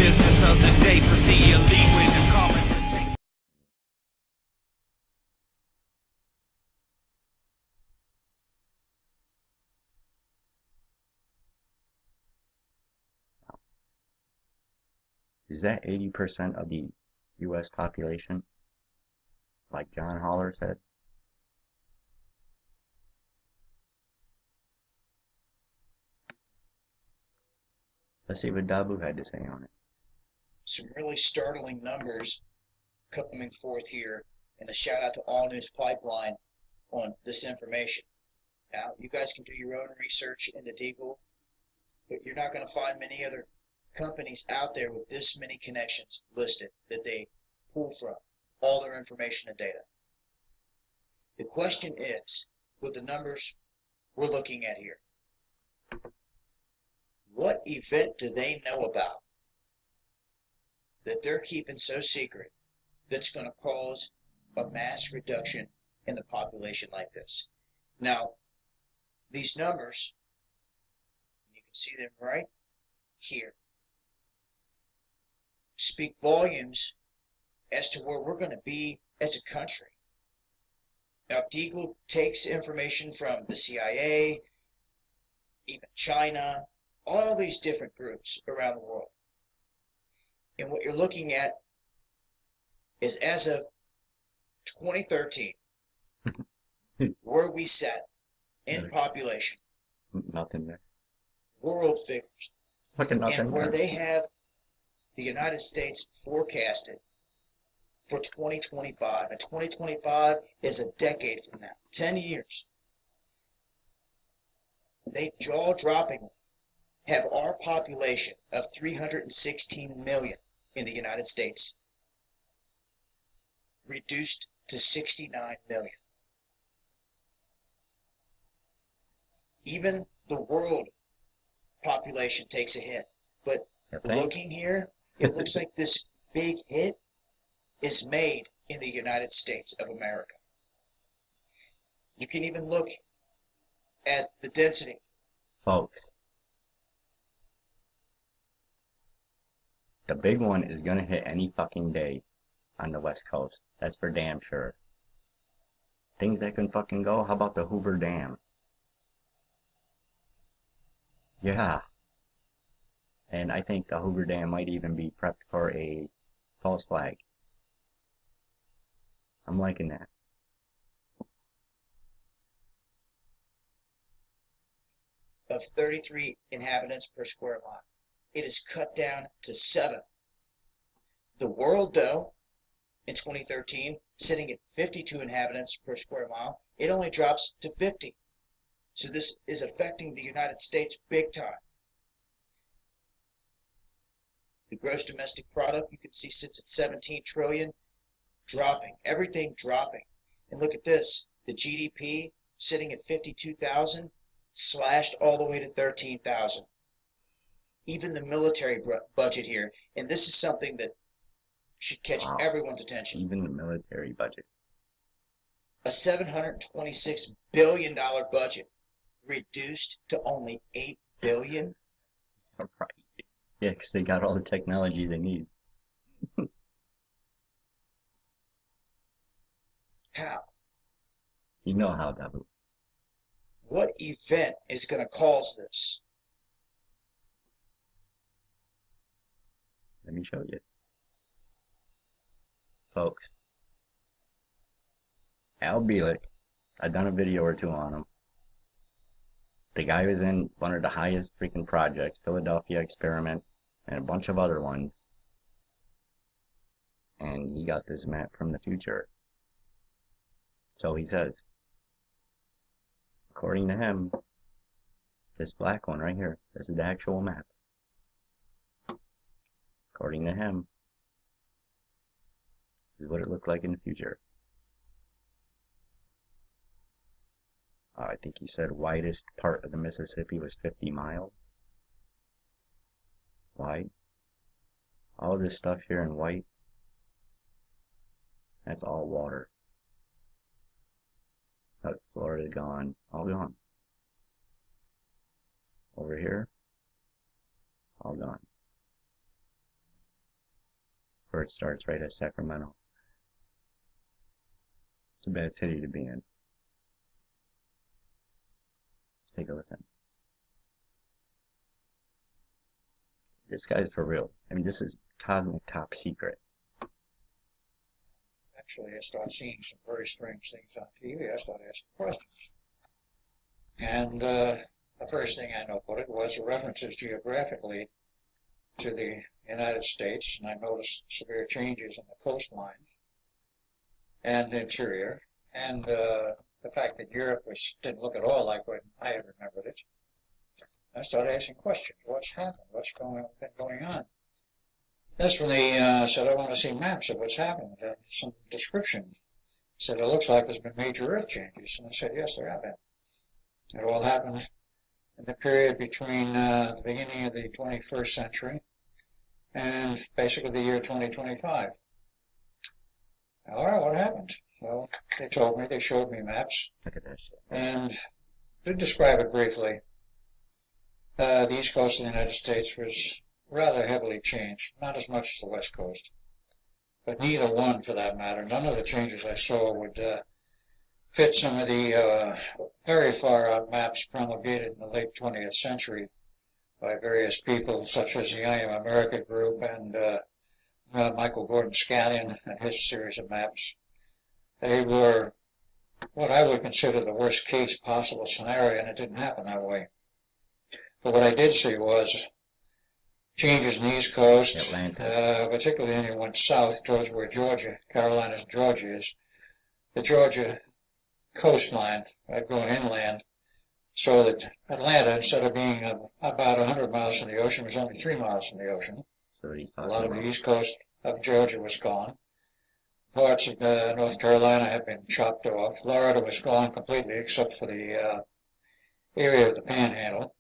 business of the day for the elite with the common. Is that 80% of the U.S. population? Like John Holler said? Let's see what Dabu had to say on it. Some really startling numbers coming forth here, and a shout out to All News Pipeline on this information. Now, you guys can do your own research into Deagle, but you're not going to find many other companies out there with this many connections listed that they pull from all their information and data. The question is, with the numbers we're looking at here, what event do they know about that they're keeping so secret that's going to cause a mass reduction in the population like this? Now, these numbers, you can see them right here, speak volumes as to where we're going to be as a country. Now, Deagle takes information from the CIA, even China, all these different groups around the world. And what you're looking at is, as of 2013, where we sat in population, Nothing there. world figures, Look at nothing and where there. they have the United States forecasted for 2025. And 2025 is a decade from now, 10 years. They jaw-droppingly have our population of 316 million in the United States reduced to 69 million. Even the world population takes a hit. But looking here, it looks like this big hit is made in the United States of America. You can even look at the density. Folks, the big one is gonna hit any fucking day on the West Coast. That's for damn sure. Things that can fucking go, how about the Hoover Dam? Yeah. And I think the Hoover Dam might even be prepped for a false flag. I'm liking that. Of 33 inhabitants per square mile. It is cut down to 7. The world, though, in 2013, sitting at 52 inhabitants per square mile, it only drops to 50. So this is affecting the United States big time. The gross domestic product, you can see, sits at 17 trillion, dropping, everything dropping. And look at this, the GDP sitting at 52,000, slashed all the way to 13,000. Even the military budget here, and this is something that should catch everyone's attention. Even the military budget. A $726 billion budget reduced to only $8 billion. Right. Yeah, because they got all the technology they need. How? You know how, Dabu. What event is going to cause this? Let me show you. Folks, Al Bielek, I've done a video or two on him. The guy was in one of the highest freaking projects, Philadelphia Experiment, and a bunch of other ones. And he got this map from the future. So he says, according to him, this black one right here, this is the actual map. According to him, this is what it looked like in the future. I think he said widest part of the Mississippi was 50 miles wide. All this stuff here in white, that's all water. Look, Florida gone, all gone. Over here, all gone. where it starts, right at Sacramento. It's a bad city to be in. Let's take a listen. This guy's for real. I mean, this is cosmic top secret. Actually, I started seeing some very strange things on TV. I started asking questions. And the first thing I noted was the references geographically to the United States, and I noticed severe changes in the coastline and the interior, and the fact that Europe didn't look at all like what I had remembered it. I started asking questions. What's happened? What's been going on? That's when they said, I want to see maps of what's happened, and some description. Said, it looks like there's been major earth changes. And I said, yes, there have been. It all happened in the period between the beginning of the 21st century and basically the year 2025. All right, what happened? Well, they told me, they showed me maps. Look at that shit. And to describe it briefly, the east coast of the United States was rather heavily changed, not as much as the west coast. But neither one, for that matter, none of the changes I saw would fit some of the very far out maps promulgated in the late 20th century by various people such as the I Am America group and Michael Gordon Scallion and his series of maps. They were what I would consider the worst case possible scenario, and it didn't happen that way. But what I did see was changes in the East Coast, particularly when it went south towards where Carolinas, Georgia is. The Georgia coastline, going inland, so that Atlanta, instead of being about 100 miles from the ocean, was only 3 miles from the ocean. So he's A talking lot of about. the east coast of Georgia was gone. Parts of North Carolina had been chopped off. Florida was gone completely, except for the area of the Panhandle.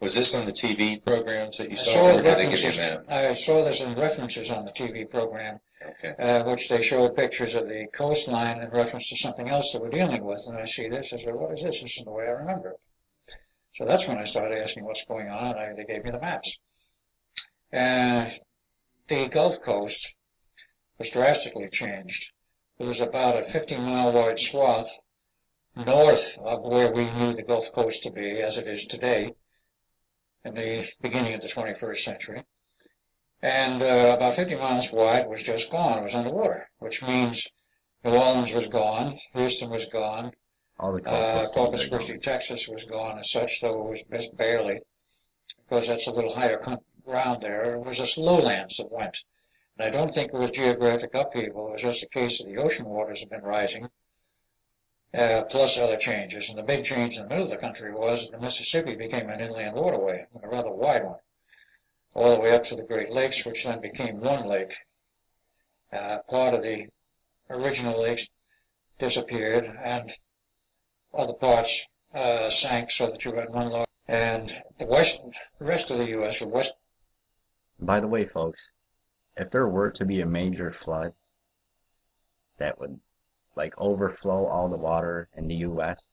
Was this on the TV programs that you I saw, saw or the did they give you references. a map? I saw this in references on the TV program, Okay. which they showed pictures of the coastline in reference to something else that we're dealing with. And I see this. I said, "What is this? This isn't the way I remember it." So that's when I started asking what's going on, and they gave me the maps. The Gulf Coast was drastically changed. It was about a 50-mile wide swath north of where we knew the Gulf Coast to be, as it is today, in the beginning of the 21st century. And about 50 miles wide was just gone. It was underwater, which means New Orleans was gone, Houston was gone, All the coastal Corpus cities are Christi, gone. Texas was gone as such, though it was just barely, because that's a little higher ground there. It was just lowlands that went. And I don't think it was geographic upheaval. It was just a case of the ocean waters have been rising, plus other changes. And the big change in the middle of the country was that the Mississippi became an inland waterway, a rather wide one, all the way up to the Great Lakes, which then became one lake. Part of the original lakes disappeared, and other parts sank so that you had one large. And the rest of the U.S. or west. By the way, folks, if there were to be a major flood that would like overflow all the water in the U.S.,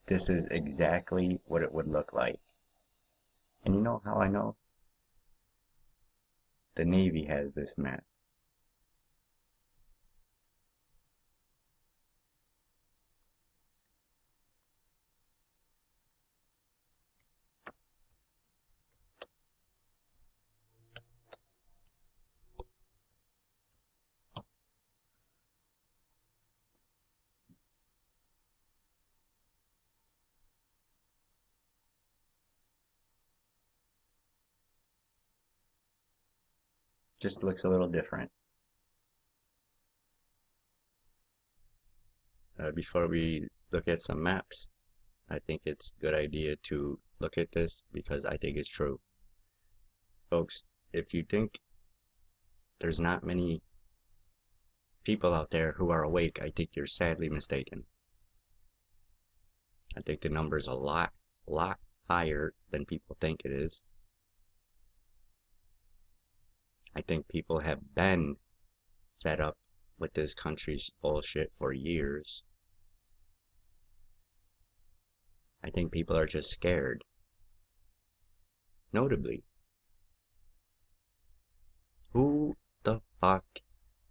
this is exactly what it would look like. And you know how I know? The Navy has this map. Just looks a little different. Before we look at some maps, I think it's a good idea to look at this because I think it's true. Folks, if you think there's not many people out there who are awake, I think you're sadly mistaken. I think the number's a lot higher than people think it is. I think people have been fed up with this country's bullshit for years. I think people are just scared. Notably, Who the fuck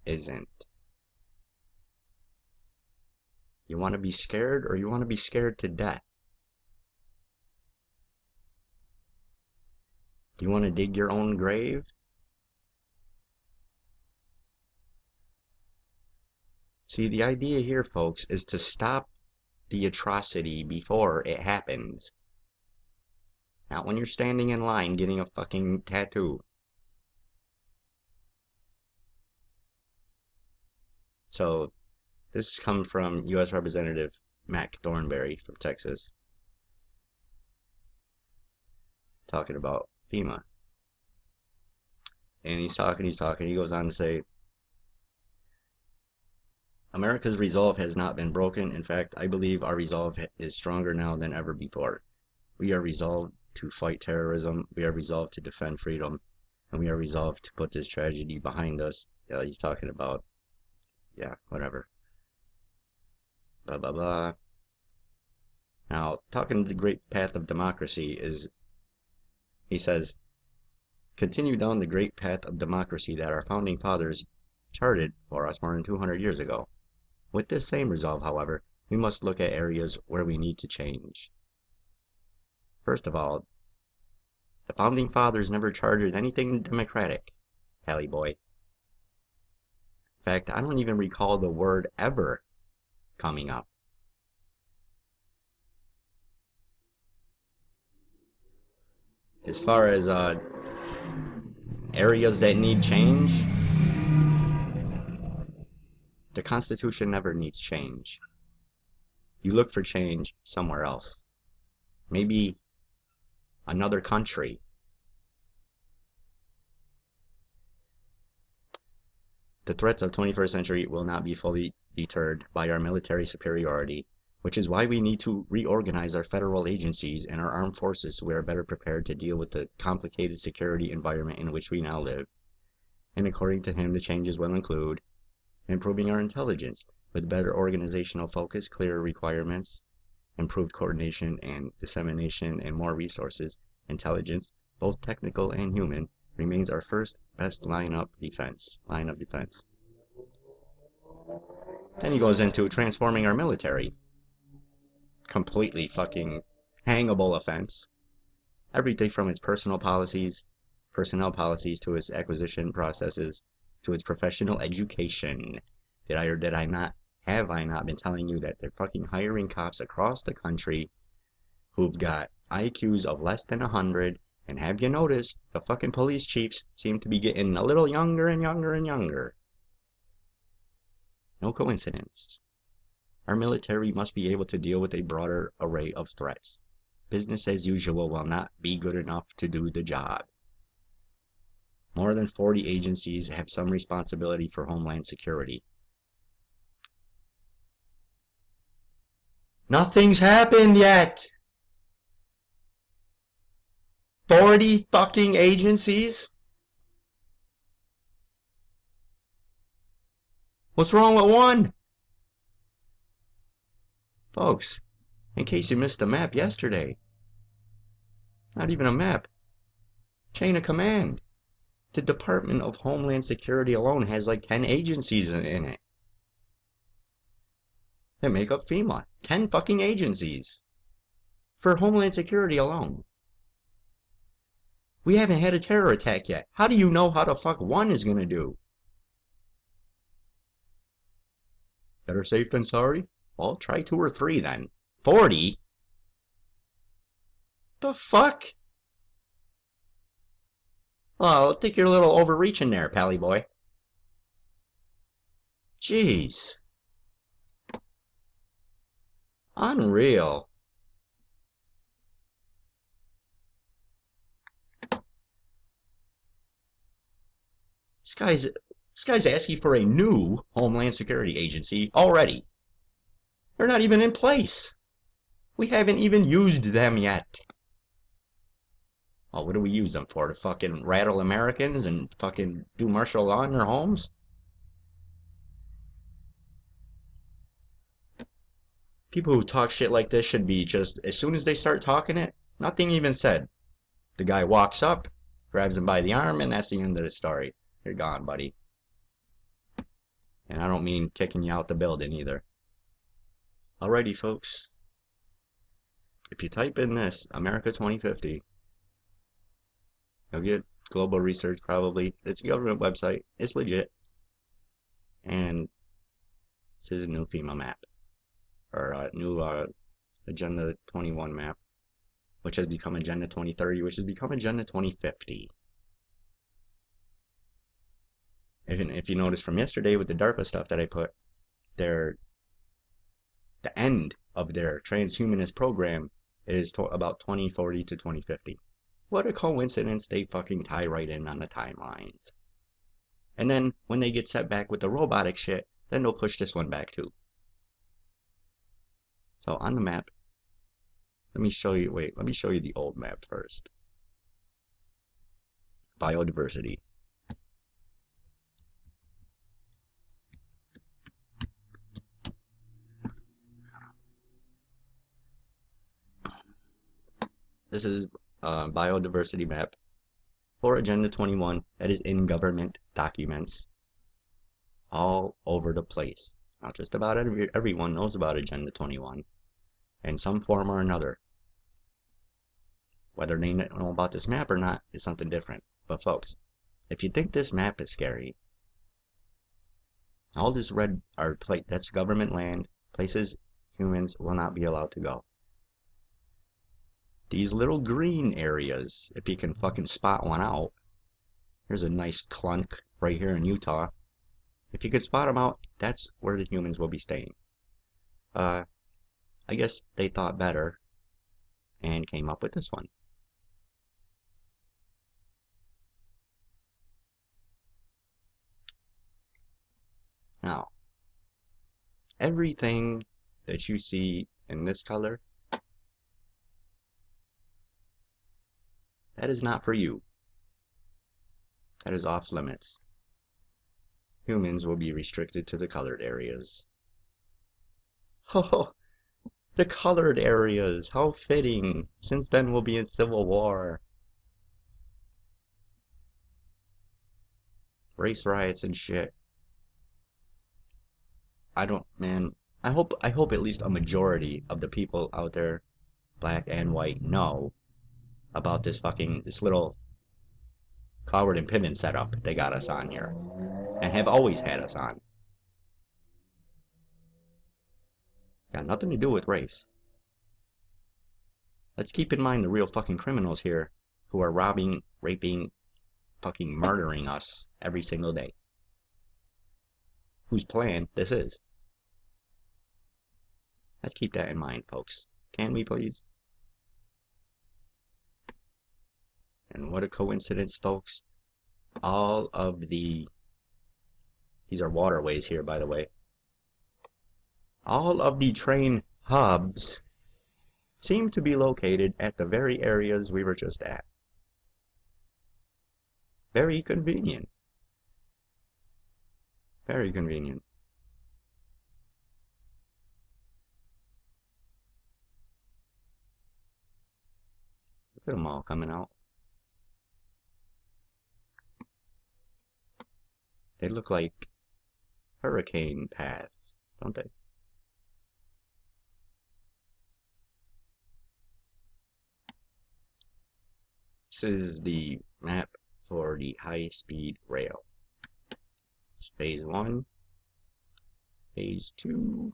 isn't? You want to be scared, or you want to be scared to death? You want to dig your own grave? See, the idea here, folks, is to stop the atrocity before it happens. Not when you're standing in line getting a fucking tattoo. So, this comes from U.S. Representative Mac Thornberry from Texas, talking about FEMA. And he's talking, he goes on to say, America's resolve has not been broken. In fact, I believe our resolve is stronger now than ever before. We are resolved to fight terrorism, we are resolved to defend freedom, and we are resolved to put this tragedy behind us. He's talking about, yeah, whatever. Blah, blah, blah. Now, talking the great path of democracy is, he says, continue down the great path of democracy that our founding fathers charted for us more than 200 years ago. With this same resolve, however, we must look at areas where we need to change. First of all, the founding fathers never chartered anything democratic, Pally boy. In fact, I don't even recall the word ever coming up. As far as areas that need change, the Constitution never needs change. You look for change somewhere else. Maybe another country. The threats of 21st century will not be fully deterred by our military superiority, which is why we need to reorganize our federal agencies and our armed forces so we are better prepared to deal with the complicated security environment in which we now live. And according to him, the changes will include improving our intelligence with better organizational focus, clearer requirements, improved coordination and dissemination, and more resources. Intelligence, both technical and human, remains our first best line of defense. Then he goes into transforming our military. Completely fucking hangable offense. Everything from its personnel policies to its acquisition processes to its professional education. Have I not been telling you that they're fucking hiring cops across the country who've got IQs of less than 100, and have you noticed the fucking police chiefs seem to be getting a little younger and younger and younger? No coincidence. Our military must be able to deal with a broader array of threats. Business as usual will not be good enough to do the job. More than 40 agencies have some responsibility for homeland security. Nothing's happened yet! 40 fucking agencies? What's wrong with one? Folks, in case you missed the map yesterday, not even a map, chain of command. The Department of Homeland Security alone has like 10 agencies in it that make up FEMA. 10 fucking agencies for Homeland Security alone. We haven't had a terror attack yet. How do you know how the fuck one is gonna do? Better safe than sorry? Well, try 2 or 3 then. 40? The fuck? Well, I think you're a little overreaching there, Pally boy. Jeez. Unreal. This guy's asking for a new Homeland Security agency already. They're not even in place. We haven't even used them yet. Well, what do we use them for? To fucking rattle Americans and fucking do martial law in their homes? People who talk shit like this should be just, as soon as they start talking it, nothing even said. The guy walks up, grabs him by the arm, and that's the end of the story. you're gone, buddy. And I don't mean kicking you out the building either. Alrighty, folks. If you type in this, America 2050, you'll get global research probably. It's a government website. It's legit. And this is a new FEMA map. Or a new Agenda 21 map. Which has become Agenda 2030, which has become Agenda 2050. And if you notice from yesterday with the DARPA stuff that I put, the end of their transhumanist program is about 2040 to 2050. What a coincidence, they fucking tie right in on the timelines. And then when they get set back with the robotic shit, then they'll push this one back too. So on the map, let me show you the old map first. Biodiversity. This is a biodiversity map for Agenda 21 that is in government documents all over the place. Not just about everyone knows about Agenda 21 in some form or another. Whether they know about this map or not is something different. But folks, if you think this map is scary, all this red that's government land, places humans will not be allowed to go. These little green areas, if you can fucking spot one out, here's a nice clunk right here in Utah. If you could spot them out, that's where the humans will be staying. I guess they thought better and came up with this one. Now, everything that you see in this color, that is not for you. That is off limits. Humans will be restricted to the colored areas. Oh, the colored areas! How fitting! Since then we'll be in civil war. Race riots and shit. I hope at least a majority of the people out there, black and white, know about this little coward and pigeon setup they got us on here. And have always had us on. Got nothing to do with race. Let's keep in mind the real fucking criminals here who are robbing, raping, fucking murdering us every single day. Whose plan this is. Let's keep that in mind, folks. Can we please? And what a coincidence, folks. All of these are waterways here, by the way. All of the train hubs seem to be located at the very areas we were just at. Very convenient. Very convenient. Look at them all coming out. They look like hurricane paths, don't they? This is the map for the high-speed rail. Phase 1, Phase 2,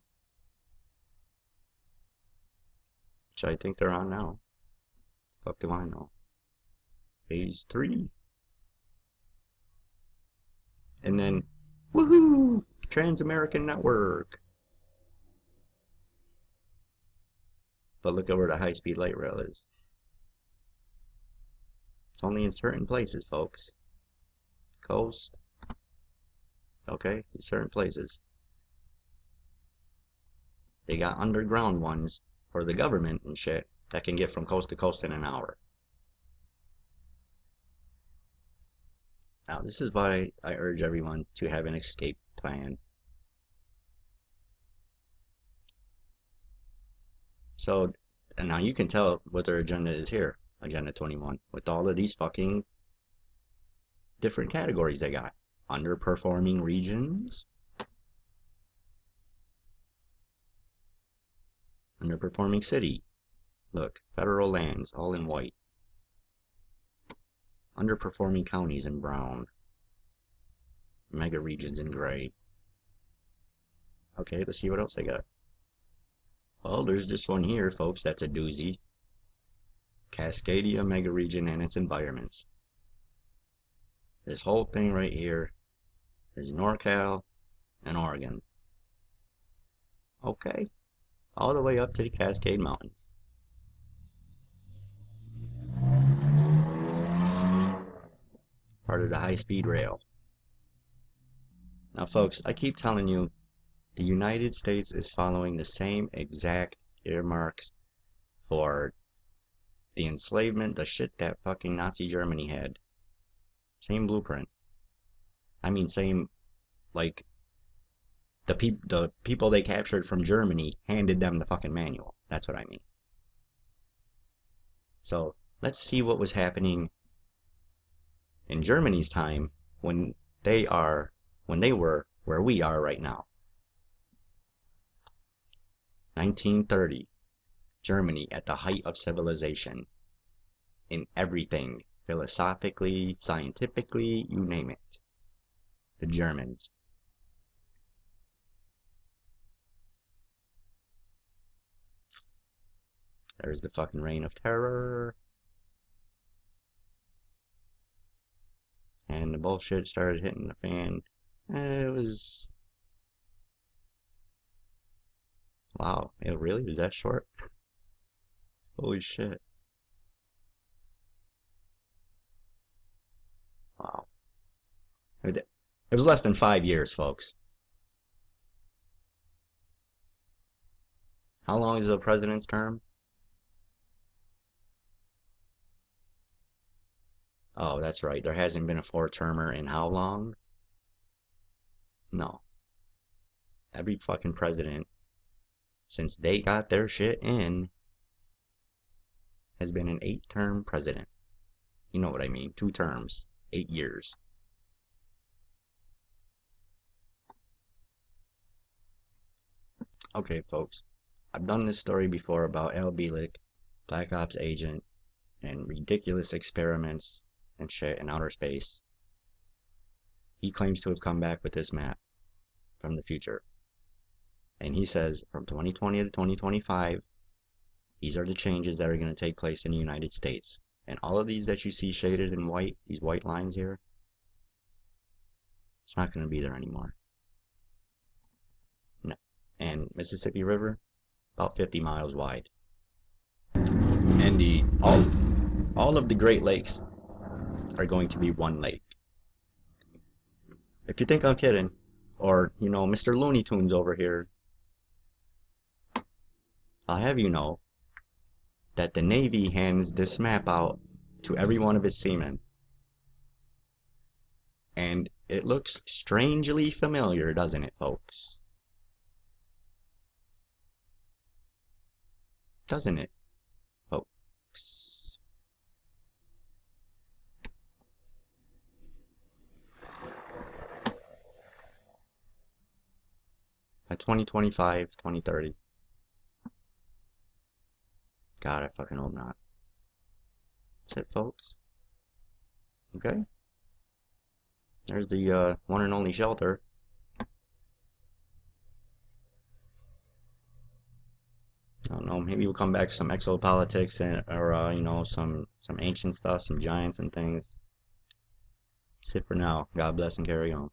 which I think they're on now. Fuck do I know? Phase 3. And then, woohoo! Trans-American Network! But look at where the high-speed light rail is. It's only in certain places, folks. Coast. Okay, in certain places. They got underground ones for the government and shit that can get from coast to coast in an hour. Now, this is why I urge everyone to have an escape plan. So, and now you can tell what their agenda is here, Agenda 21, with all of these fucking different categories they got. Underperforming regions, underperforming city. Look, federal lands, all in white. Underperforming counties in brown. Mega regions in gray. Okay, let's see what else they got. Well, there's this one here, folks, that's a doozy. Cascadia mega region and its environments. This whole thing right here is NorCal and Oregon. Okay, all the way up to the Cascade Mountains. Part of the high-speed rail. Now, folks, I keep telling you, the United States is following the same exact earmarks for the enslavement, the shit that fucking Nazi Germany had. Same blueprint. I mean, same, like, the people they captured from Germany handed them the fucking manual. That's what I mean. So, let's see what was happening in Germany's time when they were where we are right now. 1930, Germany at the height of civilization. In everything, philosophically, scientifically, you name it. The Germans. There's the fucking reign of terror. And the bullshit started hitting the fan. It was... Wow, it really was that short? Holy shit. Wow. It was less than 5 years, folks. How long is the president's term? Oh, that's right. There hasn't been a four-termer in how long? No. Every fucking president, since they got their shit in, has been an 8-term president. You know what I mean. 2 terms. 8 years. Okay, folks. I've done this story before about Al Bielek, Black Ops agent, and ridiculous experiments and shit in outer space. He claims to have come back with this map from the future. And he says from 2020 to 2025, these are the changes that are going to take place in the United States. And all of these that you see shaded in white, these white lines here, it's not going to be there anymore. No. And Mississippi River, about 50 miles wide. And all of the Great Lakes are going to be one lake. If you think I'm kidding, or, you know, Mr. Looney Tunes over here, I'll have you know that the Navy hands this map out to every one of its seamen. And it looks strangely familiar, doesn't it, folks? Doesn't it, folks? By 2025, 2030. God, I fucking hope not. That's it, folks. Okay. There's the one and only shelter. I don't know, maybe we'll come back to some exopolitics and, or you know, some ancient stuff, some giants and things. That's it for now. God bless and carry on.